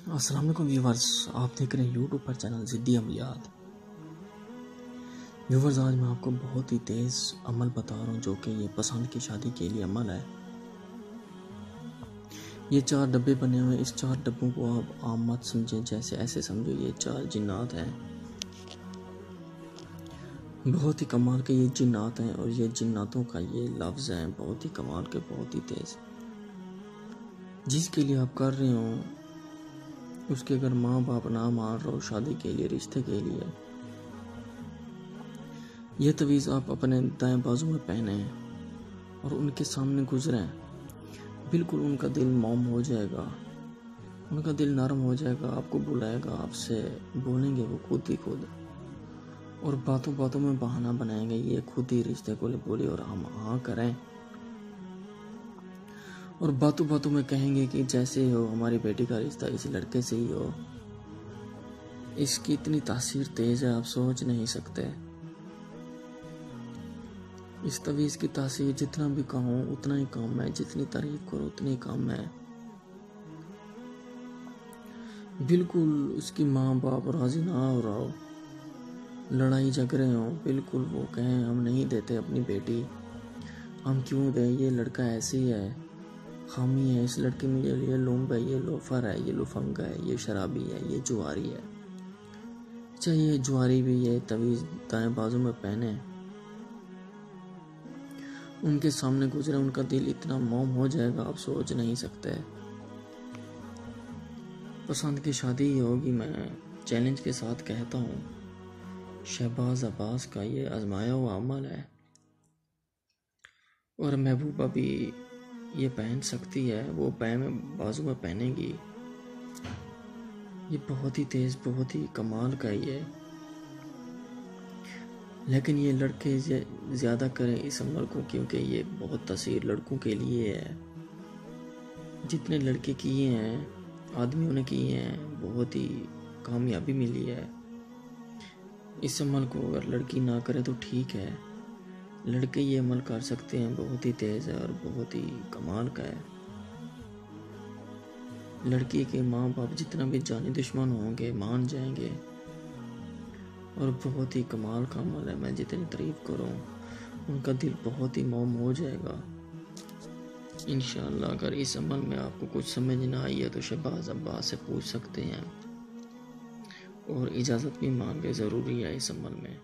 अस्सलाम वालेकुम व्यूवर्स, आप देख रहे हैं यूट्यूब पर चैनल ज़िद्दी अमलियात। व्यूवर्स, आज मैं आपको बहुत ही तेज़ अमल बता रहा हूँ जो कि ये पसंद की शादी के लिए अमल है। ये 4 डब्बे बने हुए हैं। इस 4 डब्बों को आप आम मत समझें, जैसे ऐसे समझो ये 4 जिन्नात हैं। बहुत ही कमाल के ये जिन्नात हैं और ये जिन्नातों का ये लफ्ज़ हैं बहुत ही कमाल के, बहुत ही तेज़। जिसके लिए आप कर रहे हो उसके अगर माँ बाप ना मान रहे हो शादी के लिए, रिश्ते के लिए, यह तवीज़ आप अपने दाएं बाजू में पहने और उनके सामने गुजरें, बिल्कुल उनका दिल मौम हो जाएगा, उनका दिल नरम हो जाएगा, आपको बुलाएगा, आपसे बोलेंगे वो खुद ही खुद, और बातों बातों में बहाना बनाएंगे ये खुद ही रिश्ते को बोले और हम हाँ करें, और बातों बातों में कहेंगे कि जैसे हो हमारी बेटी का रिश्ता इस लड़के से ही हो। इसकी इतनी तासीर तेज़ है आप सोच नहीं सकते। इस तवीज़ की तासीर जितना भी कहूँ उतना ही कम है, जितनी तारीफ करो उतनी कम है। बिल्कुल उसकी माँ बाप राजी ना हो रहा हो, लड़ाई झगड़े हो, बिल्कुल वो कहें हम नहीं देते अपनी बेटी, हम क्यों दें, ये लड़का ऐसे ही है, खामी है इस लड़के में, ये लुम्ब है, ये लोफर है, ये लुफंगा है, ये शराबी है, ये जुआरी है। चाहिए जुआरी भी ये तवीज़ दाएं बाजू में पहने, उनके सामने गुजरे, उनका दिल इतना मौम हो जाएगा आप सोच नहीं सकते। पसंद की शादी ही होगी। मैं चैलेंज के साथ कहता हूँ, शहबाज अब्बास का ये आजमाया हुआ अमल है और महबूबा भी ये पहन सकती है, वो पैर में बाजू में पहनेगी। ये बहुत ही तेज़, बहुत ही कमाल का ये, लेकिन ये लड़के ज़्यादा करें इस अमल को, क्योंकि ये बहुत तासीर लड़कों के लिए है। जितने लड़के किए हैं, आदमियों ने किए हैं, बहुत ही कामयाबी मिली है। इस अमल को अगर लड़की ना करे तो ठीक है, लड़के ये अमल कर सकते हैं, बहुत ही तेज़ है और बहुत ही कमाल का है। लड़की के माँ बाप जितना भी जानी दुश्मन होंगे मान जाएंगे और बहुत ही कमाल का अमल है। मैं जितनी तारीफ करूँ उनका दिल बहुत ही मौम हो जाएगा इंशाअल्लाह। अगर इस अमल में आपको कुछ समझ ना आई है तो शहबाज अब्बास से पूछ सकते हैं और इजाज़त भी मांगे, ज़रूरी है इस अमल में।